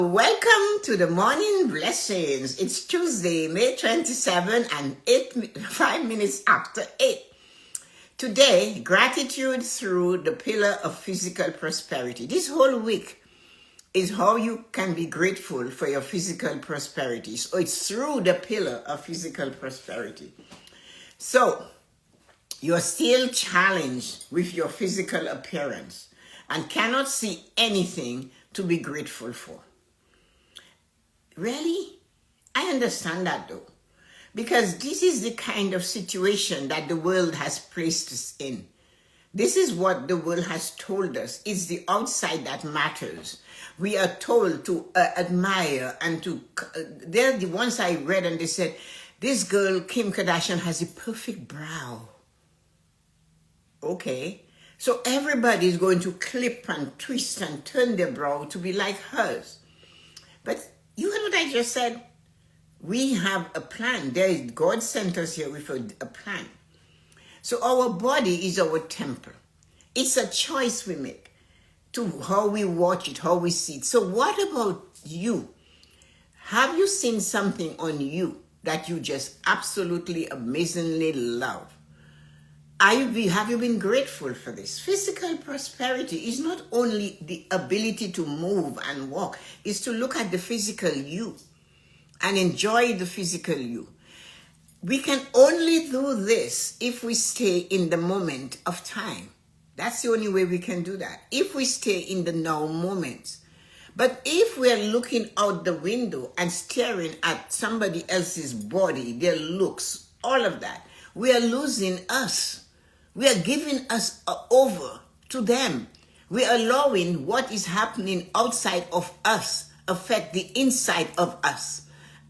Welcome to the morning blessings. It's Tuesday, May 27 and 5 minutes after 8. Today, gratitude through the pillar of physical prosperity. This whole week is how you can be grateful for your physical prosperity. So it's through the pillar of physical prosperity. So you're still challenged with your physical appearance and cannot see anything to be grateful for. Really? I understand that though, because this is the kind of situation that the world has placed us in. This is what the world has told us. It's the outside that matters. We are told to admire and to... they're the ones I read and they said, this girl, Kim Kardashian, has a perfect brow. Okay. So everybody is going to clip and twist and turn their brow to be like hers. But you heard what I just said? We have a plan. God sent us here with a plan. So our body is our temple. It's a choice we make to how we watch it, how we see it. So what about you? Have you seen something on you that you just absolutely amazingly love? Have you been grateful for this? Physical prosperity is not only the ability to move and walk, it's to look at the physical you and enjoy the physical you. We can only do this if we stay in the moment of time. That's the only way we can do that. If we stay in the now moment. But if we are looking out the window and staring at somebody else's body, their looks, all of that, we are losing us. We are giving us over to them. We are allowing what is happening outside of us affect the inside of us.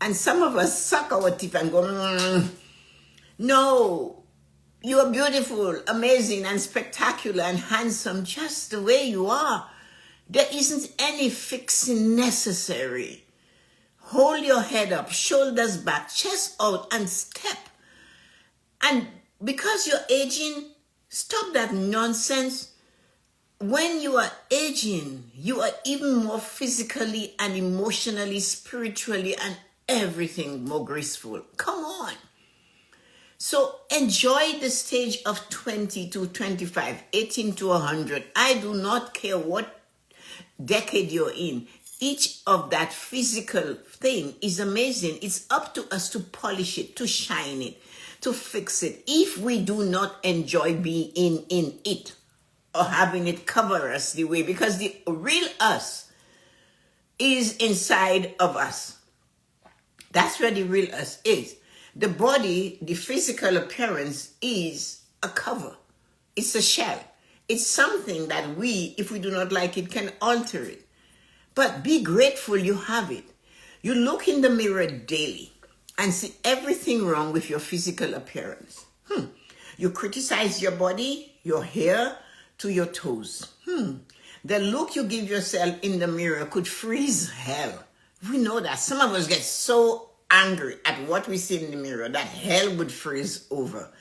And some of us suck our teeth and go, no, you are beautiful, amazing, and spectacular and handsome just the way you are. There isn't any fixing necessary. Hold your head up, shoulders back, chest out, and step. And because you're aging, stop that nonsense. When you are aging, you are even more physically and emotionally, spiritually, and everything more graceful. Come on. So enjoy the stage of 20 to 25, 18 to 100. I do not care what decade you're in. Each of that physical thing is amazing. It's up to us to polish it, to shine it, to fix it. If we do not enjoy being in it or having it cover us the way, because the real us is inside of us. That's where the real us is. The body, the physical appearance is a cover. It's a shell. It's something that we, if we do not like it, can alter it. But be grateful you have it. You look in the mirror daily and see everything wrong with your physical appearance. You criticize your body, your hair, to your toes. The look you give yourself in the mirror could freeze hell. We know that. Some of us get so angry at what we see in the mirror that hell would freeze over.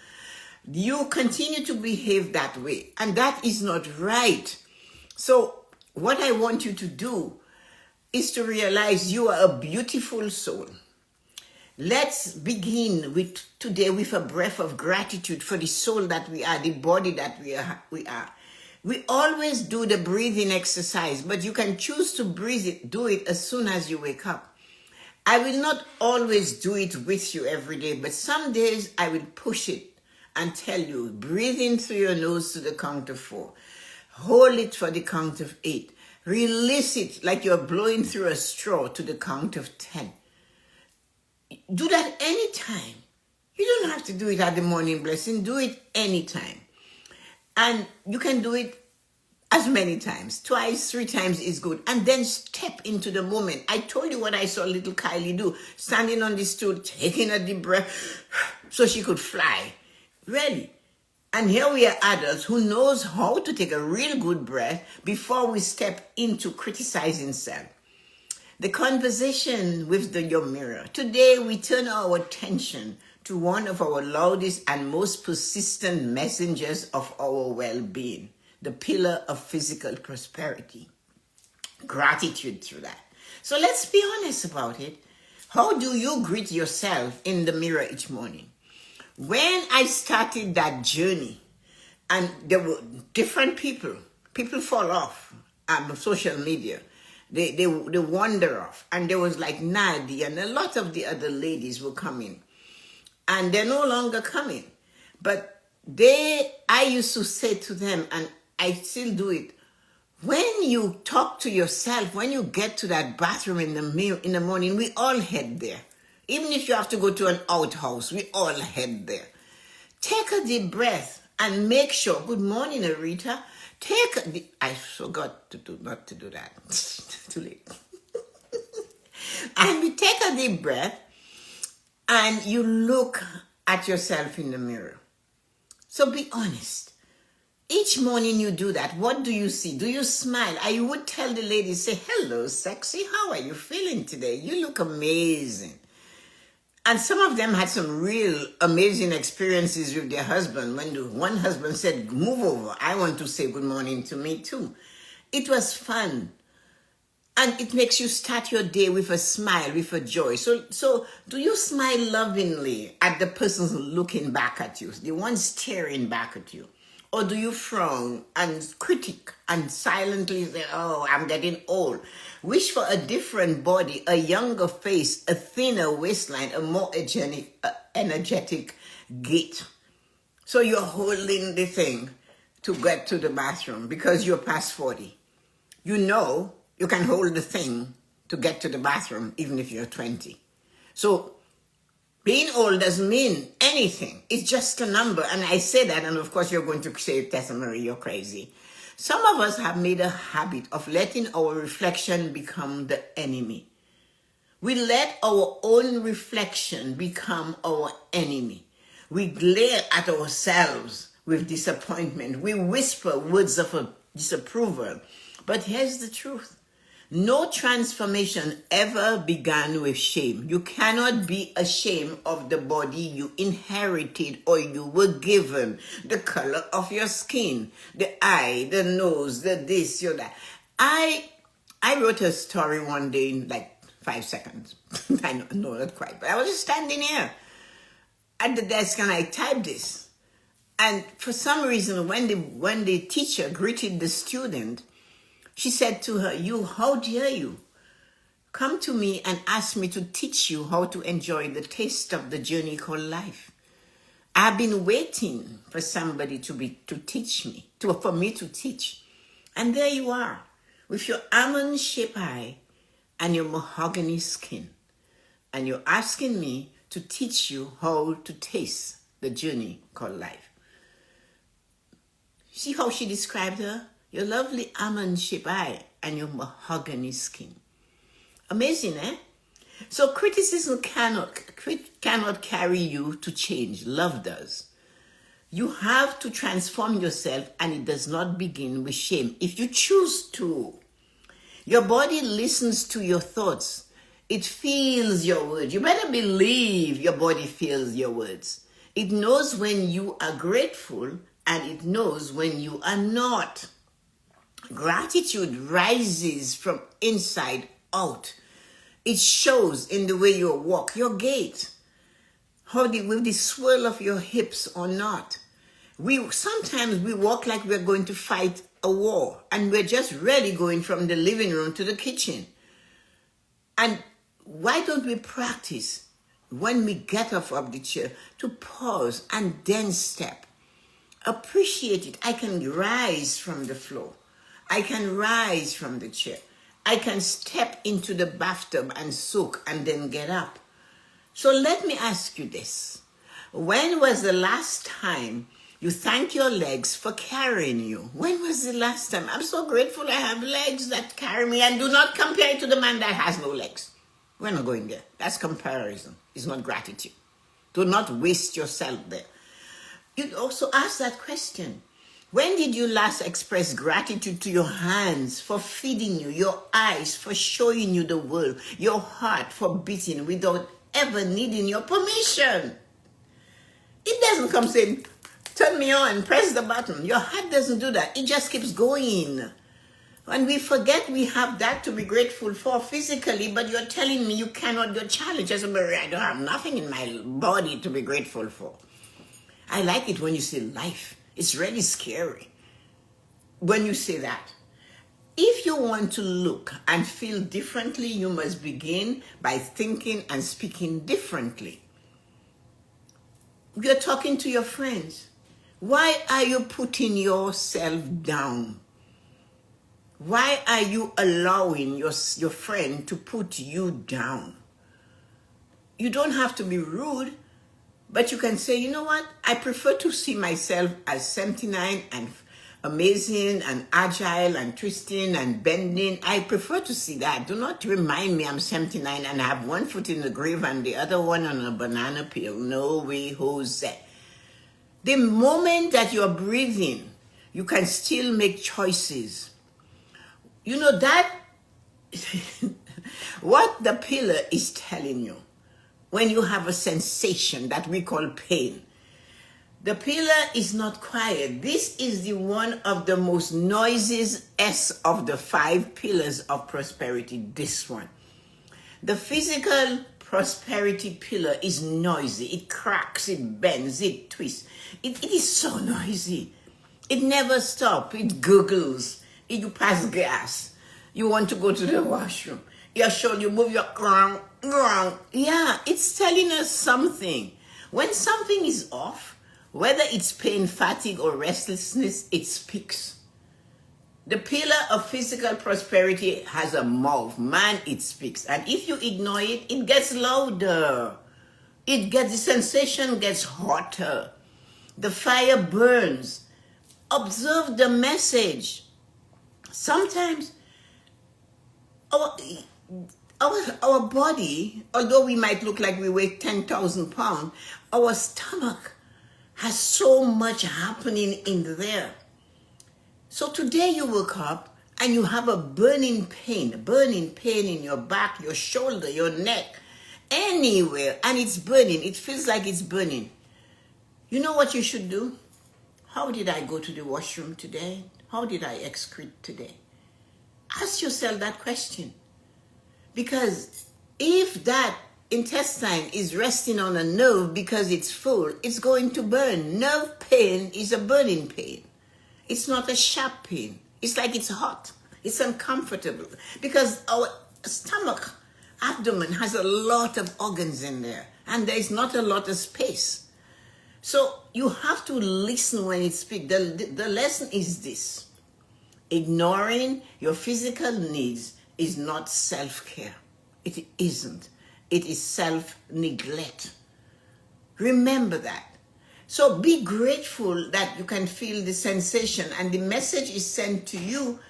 You continue to behave that way, and that is not right. So what I want you to do is to realize you are a beautiful soul. Let's begin with today with a breath of gratitude for the soul that we are, the body that we are. We always do the breathing exercise, but you can choose to do it as soon as you wake up. I will not always do it with you every day, but some days I will push it and tell you, breathe in through your nose to the count of 4. Hold it for the count of 8. Release it like you're blowing through a straw to the count of 10. Do that anytime. You don't have to do it at the morning blessing. Do it anytime. And you can do it as many times. 2, 3 times is good. And then step into the moment. I told you what I saw little Kylie do. Standing on the stool, taking a deep breath so she could fly. Really. And here we are adults who knows how to take a real good breath before we step into criticizing self. The conversation with your mirror. Today we turn our attention to one of our loudest and most persistent messengers of our well-being, the pillar of physical prosperity. Gratitude through that. So let's be honest about it. How do you greet yourself in the mirror each morning? When I started that journey, and there were different people fall off social media. They wander off. And there was like Nadia and a lot of the other ladies were coming. And they're no longer coming. But I used to say to them, and I still do it, when you talk to yourself, when you get to that bathroom in the morning, we all head there. Even if you have to go to an outhouse, we all head there. Take a deep breath and make sure, good morning, Arita. I forgot not to do that. Too late. And you take a deep breath and you look at yourself in the mirror. So be honest. Each morning you do that. What do you see? Do you smile? I would tell the ladies, say, hello, sexy. How are you feeling today? You look amazing. And some of them had some real amazing experiences with their husband. When one husband said, move over, I want to say good morning to me too. It was fun. And it makes you start your day with a smile, with a joy. So do you smile lovingly at the person looking back at you, the one staring back at you? Or do you frown and critique and silently say, oh, I'm getting old? Wish for a different body, a younger face, a thinner waistline, a more energetic gait. So you're holding the thing to get to the bathroom because you're past 40. You know you can hold the thing to get to the bathroom even if you're 20. So being old doesn't mean anything. It's just a number. And I say that, and of course you're going to say, Tessa-Marie, you're crazy. Some of us have made a habit of letting our reflection become the enemy. We let our own reflection become our enemy. We glare at ourselves with disappointment. We whisper words of disapproval. But here's the truth. No transformation ever began with shame. You cannot be ashamed of the body you inherited or you were given. The color of your skin, the eye, the nose, the this, your that. I wrote a story one day in like 5 seconds. I know, not quite. But I was just standing here at the desk and I typed this. And for some reason, when the teacher greeted the student, she said to her, how dare you come to me and ask me to teach you how to enjoy the taste of the journey called life. I've been waiting for somebody to teach me, for me to teach. And there you are, with your almond-shaped eye and your mahogany skin. And you're asking me to teach you how to taste the journey called life. See how she described her? Your lovely almond-shaped eye and your mahogany skin. Amazing, eh? So criticism cannot carry you to change. Love does. You have to transform yourself, and it does not begin with shame. If you choose to, your body listens to your thoughts. It feels your words. You better believe your body feels your words. It knows when you are grateful, and it knows when you are not. Gratitude rises from inside out. It shows in the way you walk, your gait, with the swirl of your hips or not. Sometimes we walk like we're going to fight a war, and we're just really going from the living room to the kitchen. And why don't we practice when we get off of the chair to pause and then step? Appreciate it. I can rise from the floor. I can rise from the chair. I can step into the bathtub and soak and then get up. So let me ask you this. When was the last time you thanked your legs for carrying you? When was the last time? I'm so grateful I have legs that carry me, and do not compare it to the man that has no legs. We're not going there. That's comparison. It's not gratitude. Do not waste yourself there. You'd also ask that question. When did you last express gratitude to your hands for feeding you, your eyes for showing you the world, your heart for beating without ever needing your permission? It doesn't come saying, turn me on, press the button. Your heart doesn't do that. It just keeps going. And we forget we have that to be grateful for physically, but you're telling me you cannot, you're challenged. Tessa-Marie, I don't have nothing in my body to be grateful for. I like it when you say life. It's really scary when you say that. If you want to look and feel differently, you must begin by thinking and speaking differently. You're talking to your friends. Why are you putting yourself down? Why are you allowing your friend to put you down? You don't have to be rude, but you can say, you know what? I prefer to see myself as 79 and amazing and agile and twisting and bending. I prefer to see that. Do not remind me I'm 79 and I have one foot in the grave and the other one on a banana peel. No way, Jose. The moment that you're breathing, you can still make choices. You know that what the pillar is telling you when you have a sensation that we call pain. The pillar is not quiet. This is the one of the most noisiest of the 5 pillars of prosperity, this one. The physical prosperity pillar is noisy. It cracks, it bends, it twists. It is so noisy. It never stops. It gurgles. You pass gas. You want to go to the washroom. You're sure you move your ground. Yeah, it's telling us something. When something is off, whether it's pain, fatigue, or restlessness, it speaks. The pillar of physical prosperity has a mouth. Man, it speaks. And if you ignore it, it gets louder. The sensation gets hotter. The fire burns. Observe the message. Sometimes our body, although we might look like we weigh 10,000 pounds, our stomach has so much happening in there. So today you woke up and you have a burning pain in your back, your shoulder, your neck, anywhere, and it's burning. It feels like it's burning. You know what you should do? How did I go to the washroom today? How did I excrete today? Ask yourself that question. Because if that intestine is resting on a nerve because it's full, it's going to burn. Nerve pain is a burning pain. It's not a sharp pain. It's like it's hot. It's uncomfortable. Because our stomach, abdomen has a lot of organs in there. And there is not a lot of space. So you have to listen when it speaks. The lesson is this. Ignoring your physical needs is not self-care. It isn't. It is self-neglect. Remember that. So be grateful that you can feel the sensation and the message is sent to you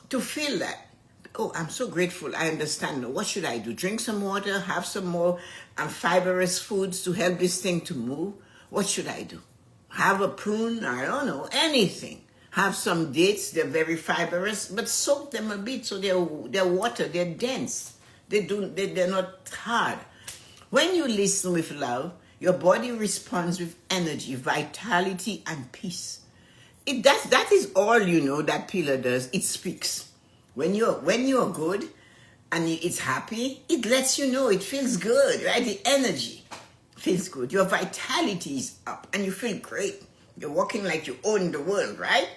to feel that. Oh, I'm so grateful. I understand. What should I do? Drink some water, have some more fibrous foods to help this thing to move? What should I do? Have a prune? I don't know. Anything. Have some dates. They're very fibrous, but soak them a bit so they're water. They're dense. They're not hard. When you listen with love, your body responds with energy, vitality, and peace. That is all that pillar does. It speaks. When you're good and it's happy, it lets you know it feels good, right? The energy feels good. Your vitality is up and you feel great. You're walking like you own the world, right?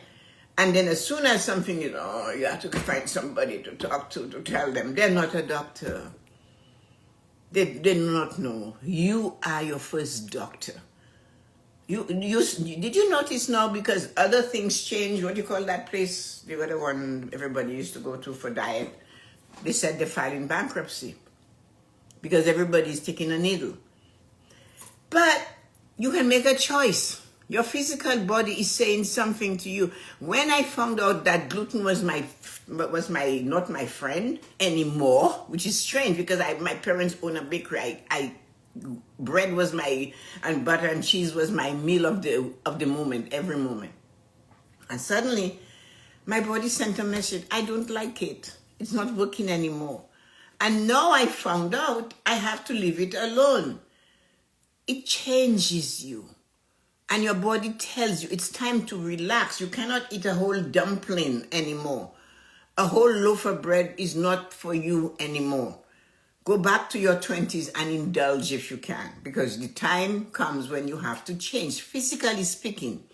And then as soon as something is, you have to find somebody to talk to tell them. They're not a doctor. They do not know. You are your first doctor. Did you notice now, because other things change, what do you call that place? The other one everybody used to go to for diet. They said they're filing bankruptcy because everybody's taking a needle. But you can make a choice. Your physical body is saying something to you. When I found out that gluten was not my friend anymore, which is strange because my parents own a bakery. Bread was and butter and cheese was my meal of the moment, every moment. And suddenly, my body sent a message. I don't like it. It's not working anymore. And now I found out I have to leave it alone. It changes you. And your body tells you it's time to relax. You cannot eat a whole dumpling anymore. A whole loaf of bread is not for you anymore. Go back to your 20s and indulge if you can, because the time comes when you have to change, physically speaking.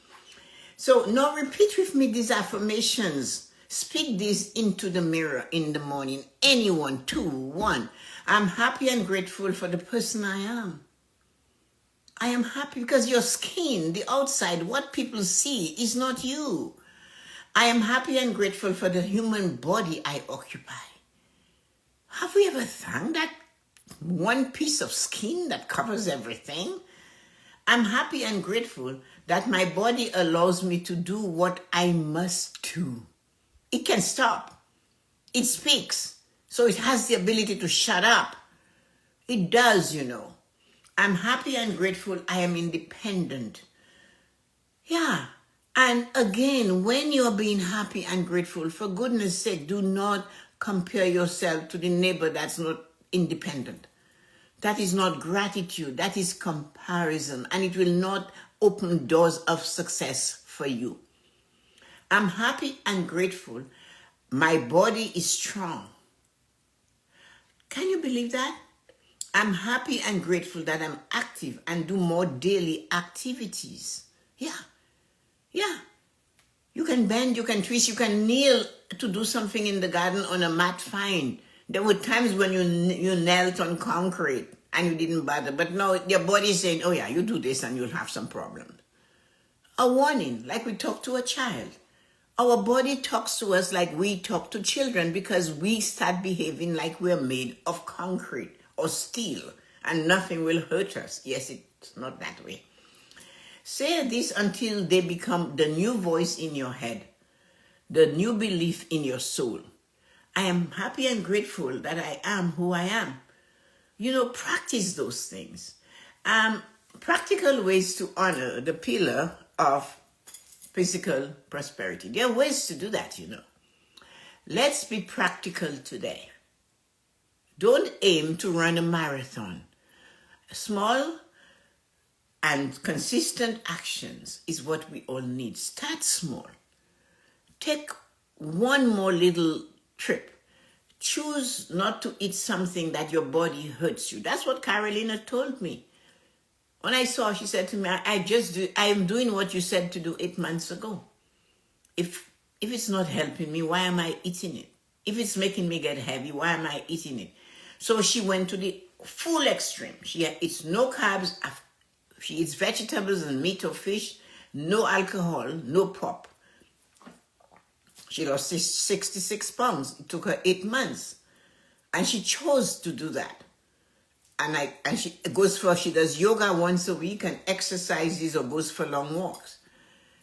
So now repeat with me these affirmations. Speak this into the mirror in the morning. Anyone, 2, 1. I'm happy and grateful for the person I am. I am happy because your skin, the outside, what people see is not you. I am happy and grateful for the human body I occupy. Have we ever thanked that one piece of skin that covers everything? I'm happy and grateful that my body allows me to do what I must do. It can stop. It speaks. So it has the ability to shut up. It does, you know. I'm happy and grateful I am independent. Yeah. And again, when you're being happy and grateful, for goodness sake, do not compare yourself to the neighbor that's not independent. That is not gratitude. That is comparison. And it will not open doors of success for you. I'm happy and grateful. My body is strong. Can you believe that? I'm happy and grateful that I'm active and do more daily activities. Yeah. You can bend, you can twist, you can kneel to do something in the garden on a mat, fine. There were times when you knelt on concrete and you didn't bother. But now your body is saying, oh yeah, you do this and you'll have some problems. A warning, like we talk to a child. Our body talks to us like we talk to children because we start behaving like we're made of concrete or steel and nothing will hurt us. Yes, it's not that way. Say this until they become the new voice in your head, the new belief in your soul. I am happy and grateful that I am who I am. You know, practice those things. Practical ways to honor the pillar of physical prosperity. There are ways to do that, you know. Let's be practical today. Don't aim to run a marathon. Small and consistent actions is what we all need. Start small. Take one more little trip. Choose not to eat something that your body hurts you. That's what Carolina told me. When I saw her, she said to me, I am doing what you said to do 8 months ago. If it's not helping me, why am I eating it? If it's making me get heavy, why am I eating it? So she went to the full extreme. She eats no carbs. She eats vegetables and meat or fish, no alcohol, no pop. She lost 66 pounds. It took her 8 months. And she chose to do that. And she does yoga once a week and exercises or goes for long walks.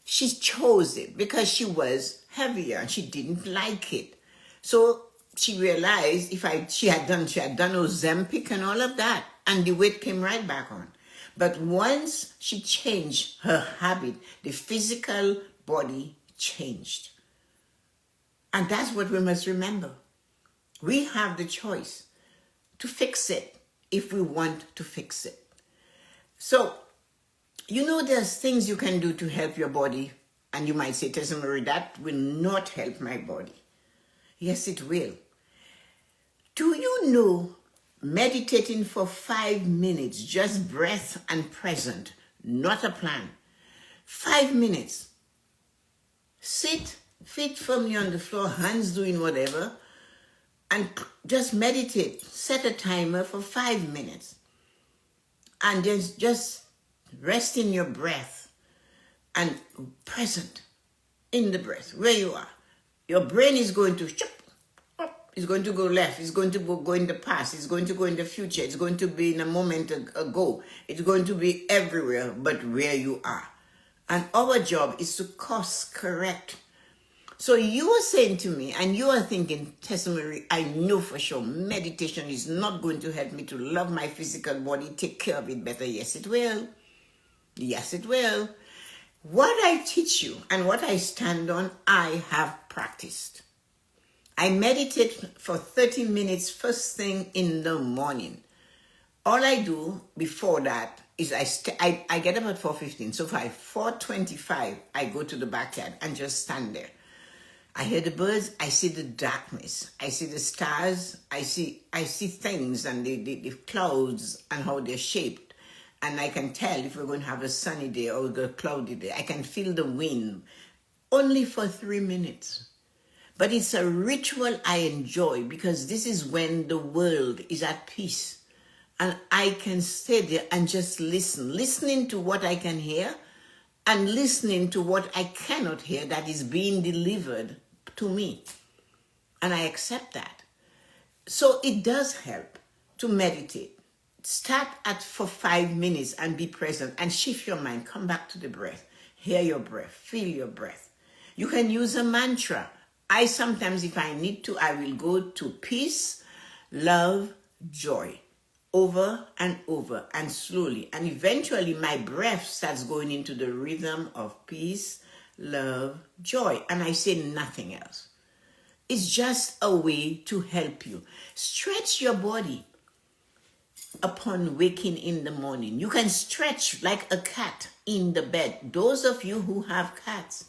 She chose it because she was heavier and she didn't like it. So she realized she had done Ozempic and all of that, and the weight came right back on. But once she changed her habit, the physical body changed. And that's what we must remember. We have the choice to fix it if we want to fix it. So, you know, there's things you can do to help your body. And you might say, Tessa-Marie, that will not help my body. Yes, it will. Do you know meditating for 5 minutes, just breath and present, not a plan. 5 minutes. Sit, feet firmly on the floor, hands doing whatever, and just meditate. Set a timer for 5 minutes. And then just rest in your breath and present in the breath, where you are. Your brain is going to it's going to go left, it's going to go in the past, it's going to go in the future, it's going to be in a moment ago, it's going to be everywhere but where you are. And our job is to course correct. So you are saying to me, and you are thinking, Tessa-Marie, I know for sure meditation is not going to help me to love my physical body, take care of it better. Yes, it will. Yes, it will. What I teach you and what I stand on, I have practiced. I meditate for 30 minutes first thing in the morning. All I do before that is I get up at 4:15. So by 4:25, I go to the backyard and just stand there. I hear the birds, I see the darkness, I see the stars, I see things and the clouds and how they're shaped. And I can tell if we're going to have a sunny day or a cloudy day. I can feel the wind only for 3 minutes. But it's a ritual I enjoy because this is when the world is at peace. And I can stay there and just listening to what I can hear and listening to what I cannot hear that is being delivered to me. And I accept that. So it does help to meditate. Start for 5 minutes and be present and shift your mind. Come back to the breath. Hear your breath. Feel your breath. You can use a mantra. I sometimes, if I need to, I will go to peace, love, joy, over and over and slowly. And eventually my breath starts going into the rhythm of peace, love, joy. And I say nothing else. It's just a way to help you. Stretch your body upon waking in the morning. You can stretch like a cat in the bed. Those of you who have cats,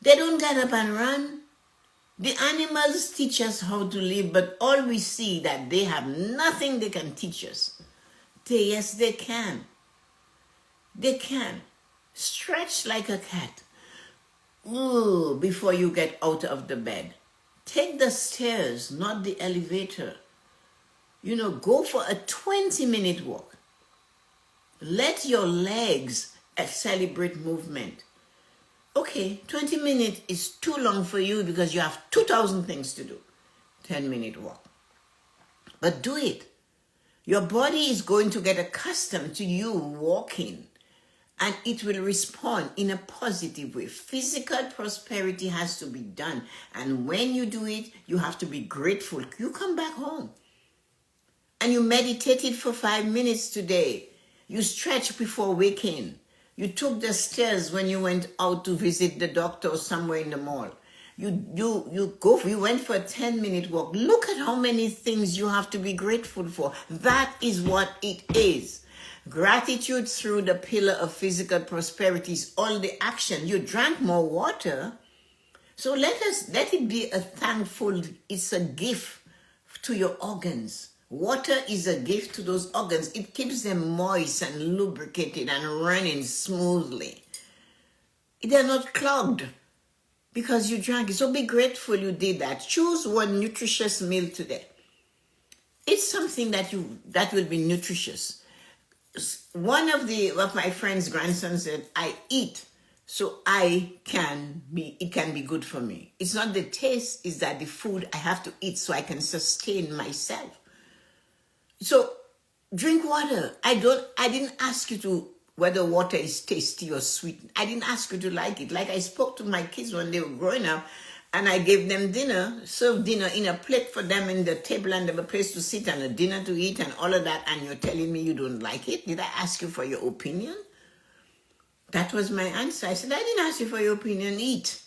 they don't get up and run. The animals teach us how to live, but all we see that they have nothing they can teach us. Yes, they can. They can. Stretch like a cat. Ooh, before you get out of the bed. Take the stairs, not the elevator. Go for a 20-minute walk. Let your legs celebrate movement. Okay, 20 minutes is too long for you because you have 2,000 things to do. 10-minute walk. But do it. Your body is going to get accustomed to you walking and it will respond in a positive way. Physical prosperity has to be done. And when you do it, you have to be grateful. You come back home and you meditated for 5 minutes today. You stretch before waking. You took the stairs when you went out to visit the doctor or somewhere in the mall. You went for a 10-minute walk. Look at how many things you have to be grateful for. That is what it is. Gratitude through the pillar of physical prosperity is all the action. You drank more water. So let it be a thankful, it's a gift to your organs. Water is a gift to those organs. It keeps them moist and lubricated and running smoothly. They're not clogged because you drank it. So be grateful you did that. Choose one nutritious meal today. It's something that will be nutritious. One of my friend's grandsons said, I eat so it can be good for me. It's not the taste, it's that the food I have to eat so I can sustain myself. So drink water. I didn't ask you to whether water is tasty or sweet. I didn't ask you to like it. Like I spoke to my kids when they were growing up and I gave them dinner, served dinner in a plate for them in the table and they have a place to sit and a dinner to eat and all of that, and you're telling me you don't like it? Did I ask you for your opinion? That was my answer. I said, I didn't ask you for your opinion. Eat.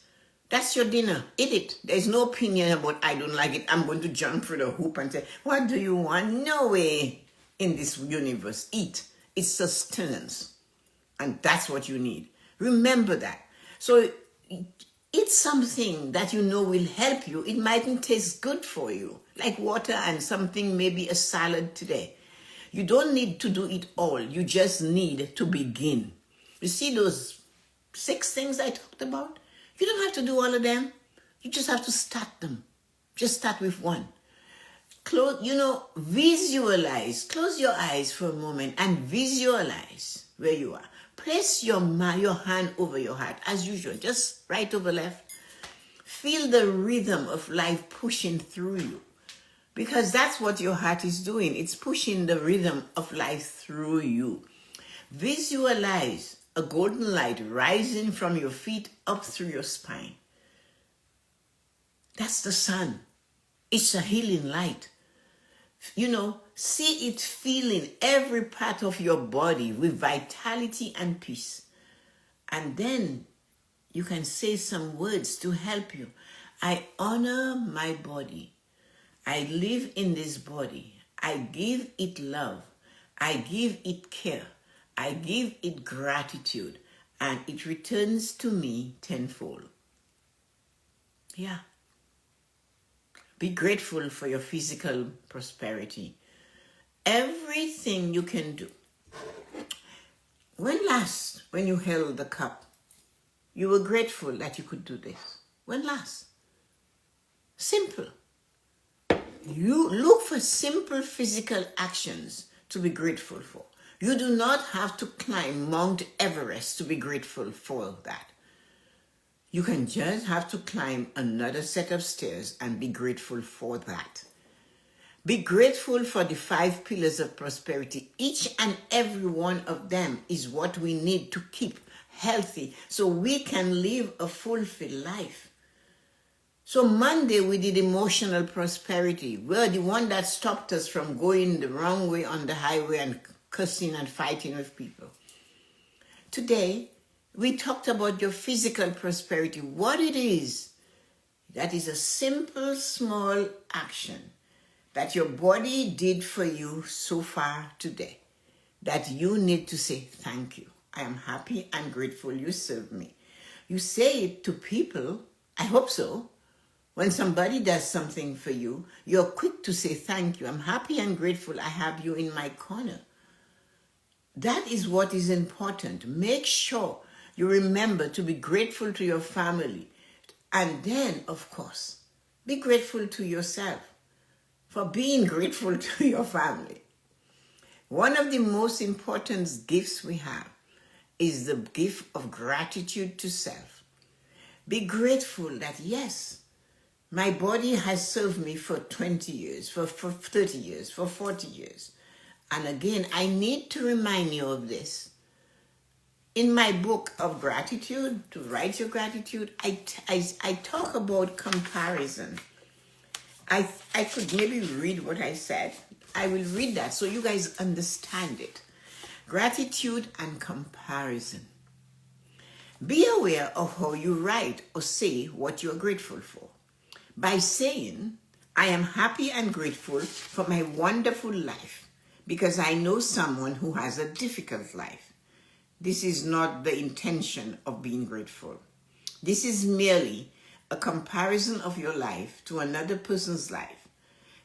That's your dinner. Eat it. There's no opinion about I don't like it. I'm going to jump through the hoop and say, what do you want? No way in this universe. Eat. It's sustenance. And that's what you need. Remember that. So eat something that you know will help you. It mightn't taste good for you, like water and something, maybe a salad today. You don't need to do it all. You just need to begin. You see those 6 things I talked about? You don't have to do all of them. You just have to start them. Just start with one. Visualize. Close your eyes for a moment and visualize where you are. Place your hand over your heart as usual, just right over left. Feel the rhythm of life pushing through you because that's what your heart is doing. It's pushing the rhythm of life through you. Visualize a golden light rising from your feet up through your spine. That's the sun. It's a healing light. See it filling every part of your body with vitality and peace. And then you can say some words to help you. I honor my body. I live in this body. I give it love. I give it care. I give it gratitude. And it returns to me tenfold. Yeah. Be grateful for your physical prosperity. Everything you can do. When last, when you held the cup, you were grateful that you could do this? When last? Simple. You look for simple physical actions to be grateful for. You do not have to climb Mount Everest to be grateful for that. You can just have to climb another set of stairs and be grateful for that. Be grateful for the 5 pillars of prosperity. Each and every one of them is what we need to keep healthy so we can live a fulfilled life. So Monday we did emotional prosperity. We're the one that stopped us from going the wrong way on the highway and cussing and fighting with people. Today, we talked about your physical prosperity, what it is. That is a simple, small action that your body did for you so far today, that you need to say, thank you. I am happy and grateful you served me. You say it to people, I hope so. When somebody does something for you, you're quick to say, thank you. I'm happy and grateful I have you in my corner. That is what is important. Make sure you remember to be grateful to your family. And then, of course, be grateful to yourself for being grateful to your family. One of the most important gifts we have is the gift of gratitude to self. Be grateful that, yes, my body has served me for 20 years, for 30 years, for 40 years. And again, I need to remind you of this. In my book of gratitude, to write your gratitude, I talk about comparison. I could maybe read what I said. I will read that so you guys understand it. Gratitude and comparison. Be aware of how you write or say what you are grateful for. By saying, I am happy and grateful for my wonderful life because I know someone who has a difficult life. This is not the intention of being grateful. This is merely a comparison of your life to another person's life.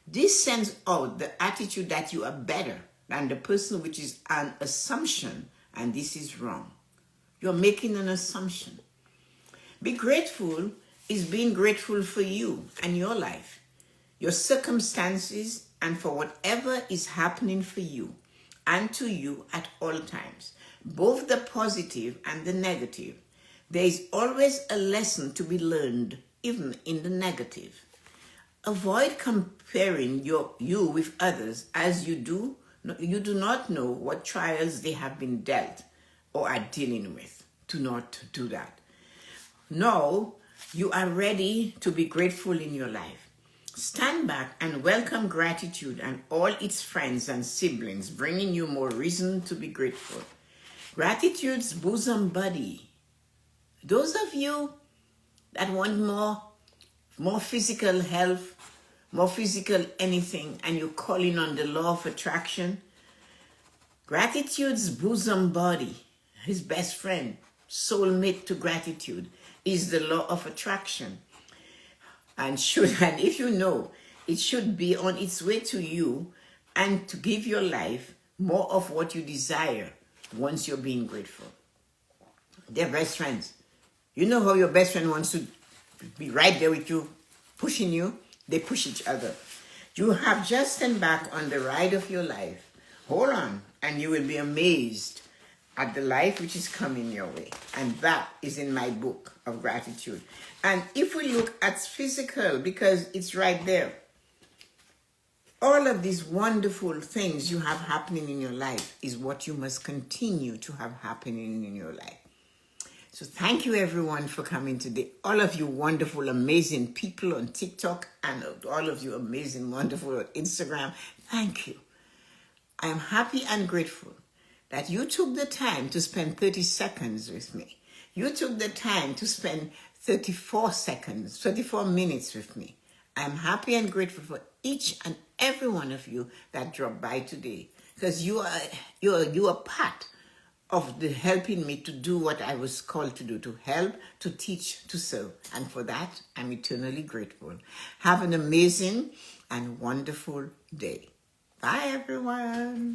This sends out the attitude that you are better than the person, which is an assumption, and this is wrong. You're making an assumption. Be grateful is being grateful for you and your life, your circumstances, and for whatever is happening for you and to you at all times, both the positive and the negative. There is always a lesson to be learned, even in the negative. Avoid comparing you with others, as you do not know what trials they have been dealt or are dealing with. Do not do that. Now, you are ready to be grateful in your life. Stand back and welcome gratitude and all its friends and siblings, bringing you more reason to be grateful. Gratitude's bosom buddy. Those of you that want more physical health, more physical anything, and you're calling on the law of attraction, gratitude's bosom buddy, his best friend, soulmate to gratitude, is the law of attraction. And if you know, it should be on its way to you and to give your life more of what you desire once you're being grateful. They're best friends. You know how your best friend wants to be right there with you, pushing you? They push each other. You have just embarked on the ride of your life. Hold on, and you will be amazed at the life which is coming your way. And that is in my book of gratitude. And if we look at physical, because it's right there, all of these wonderful things you have happening in your life is what you must continue to have happening in your life. So thank you everyone for coming today. All of you wonderful, amazing people on TikTok and all of you amazing, wonderful on Instagram. Thank you. I am happy and grateful that you took the time to spend 30 seconds with me. You took the time to spend 34 minutes with me. I'm happy and grateful for each and every one of you that dropped by today, because you are part of the helping me to do what I was called to do, to help, to teach, to serve. And for that, I'm eternally grateful. Have an amazing and wonderful day. Bye, everyone.